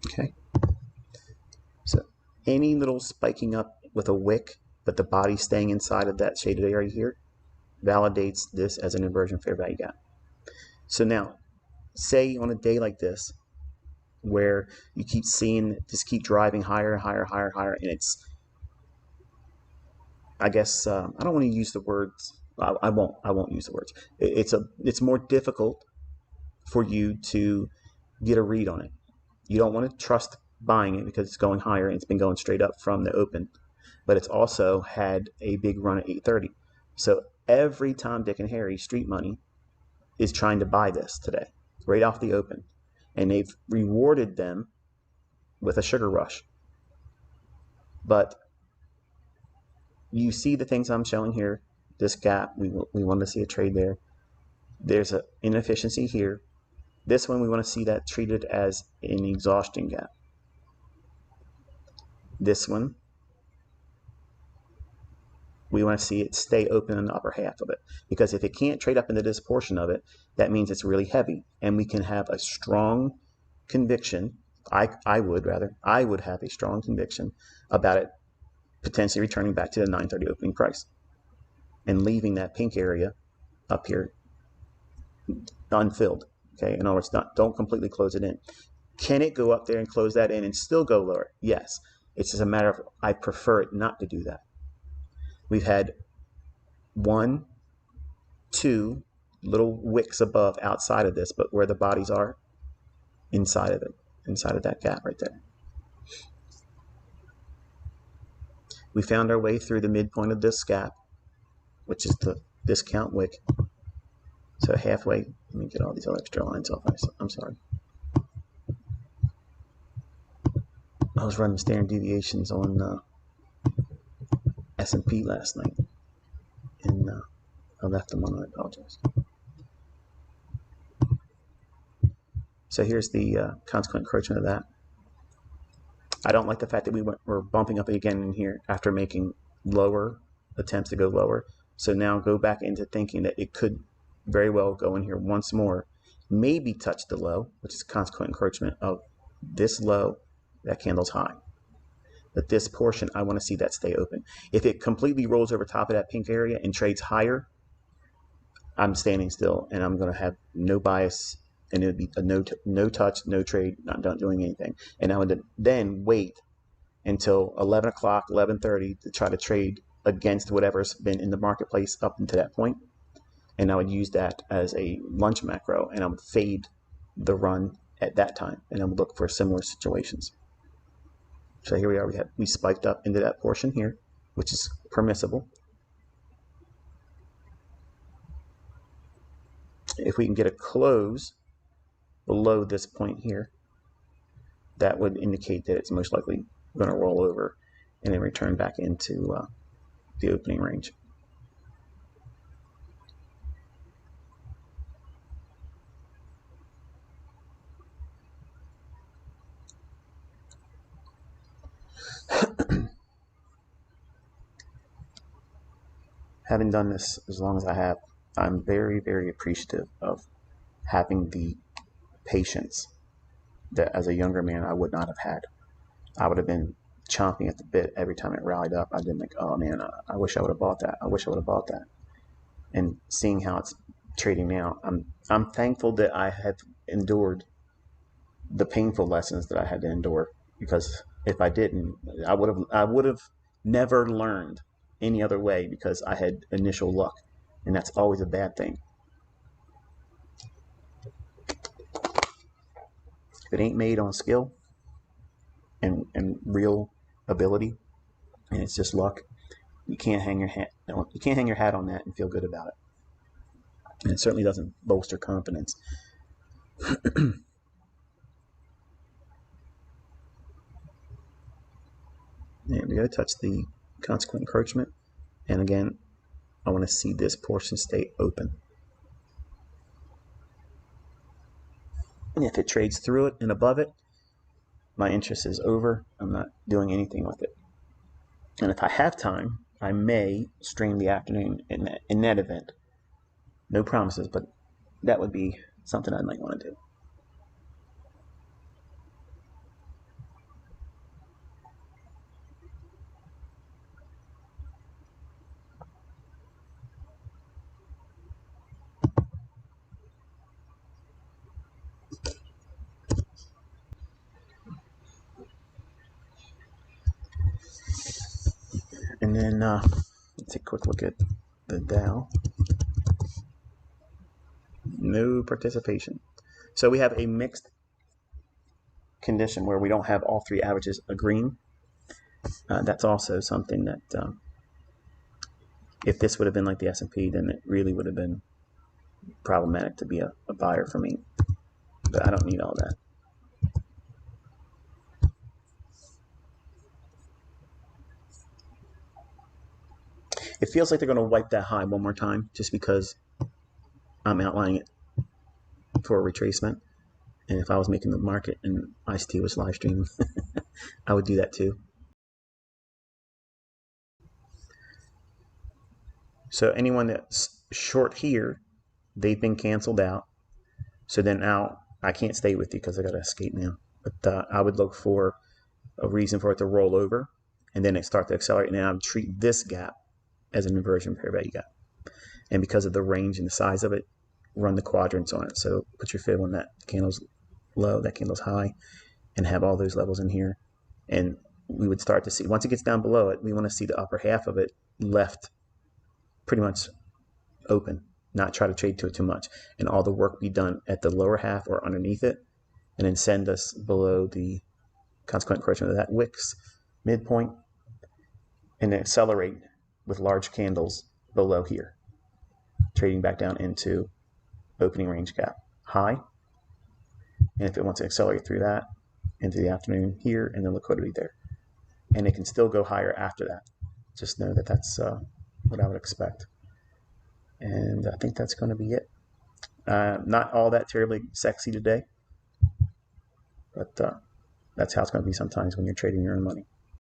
Okay, so any little spiking up with a wick, but the body staying inside of that shaded area here, validates this as an inversion fair value gap. So now, say on a day like this, where you keep seeing, just keep driving higher, higher, higher, higher, and it's, I guess, I don't want to use the words. I won't use the words. It's more difficult for you to get a read on it. You don't want to trust buying it because it's going higher and it's been going straight up from the open, but it's also had a big run at 8:30. So every Tom, Dick, and Harry street money is trying to buy this today, right off the open, and they've rewarded them with a sugar rush. But you see the things I'm showing here. This gap, we want to see a trade there. There's an inefficiency here. This one, we want to see that treated as an exhaustion gap. This one, we want to see it stay open in the upper half of it, because if it can't trade up into this portion of it, that means it's really heavy, and we can have a strong conviction. I would have a strong conviction about it potentially returning back to the 930 opening price and leaving that pink area up here unfilled. Okay, in other words, don't completely close it in. Can it go up there and close that in and still go lower? Yes. It's just a matter of, I prefer it not to do that. We've had 1, 2 little wicks above outside of this, but where the bodies are, inside of it, inside of that gap right there. We found our way through the midpoint of this gap, which is the discount wick. So halfway, let me get all these extra lines off. I'm sorry. I was running standard deviations on S&P last night, and I left them on. I apologize. So here's the consequent encroachment of that. I don't like the fact that we're bumping up again in here after making lower attempts to go lower. So now go back into thinking that it could very well go in here once more, maybe touch the low, which is consequent encroachment of this low. That candle's high. But this portion, I want to see that stay open. If it completely rolls over top of that pink area and trades higher, I'm standing still and I'm going to have no bias, and it would be a no touch, no trade, not doing anything. And I would then wait until 11 o'clock, 11:30 to try to trade against whatever's been in the marketplace up until that point. And I would use that as a lunch macro, and I would fade the run at that time, and I would look for similar situations. So here we are. We spiked up into that portion here, which is permissible. If we can get a close below this point here, that would indicate that it's most likely going to roll over and then return back into the opening range. Having done this as long as I have, I'm very, very appreciative of having the patience that as a younger man I would not have had. I would have been chomping at the bit every time it rallied up. I'd been like, oh man, I wish I would have bought that. I wish I would have bought that. And seeing how it's trading now, I'm thankful that I have endured the painful lessons that I had to endure, because if I didn't, I would have never learned any other way, because I had initial luck, and that's always a bad thing. If it ain't made on skill and real ability, and it's just luck, you can't hang your hat on that and feel good about it. And it certainly doesn't bolster confidence. And we got to touch the consequent encroachment, and again, I want to see this portion stay open. And if it trades through it and above it, my interest is over. I'm not doing anything with it. And if I have time, I may stream the afternoon in that event. No promises, but that would be something I might want to do. And then let's take a quick look at the Dow. No participation. So we have a mixed condition where we don't have all three averages agreeing. That's also something that if this would have been like the S&P, then it really would have been problematic to be a buyer for me. But I don't need all that. It feels like they're going to wipe that high one more time just because I'm outlining it for a retracement. And if I was making the market and ICT was live streaming, I would do that too. So anyone that's short here, they've been canceled out. So then now I can't stay with you because I got to escape now. But I would look for a reason for it to roll over and then it start to accelerate. And then I would treat this gap as an inversion pair value gap. And because of the range and the size of it, run the quadrants on it. So put your fib when that candle's low, that candle's high, and have all those levels in here. And we would start to see, once it gets down below it, we want to see the upper half of it left pretty much open, not try to trade to it too much. And all the work be done at the lower half or underneath it, and then send us below the consequent correction of that wicks midpoint, and then accelerate with large candles below here, trading back down into opening range gap high. And if it wants to accelerate through that into the afternoon here, and then liquidity there. And it can still go higher after that. Just know that that's what I would expect. And I think that's going to be it. Not all that terribly sexy today, but that's how it's going to be sometimes when you're trading your own money.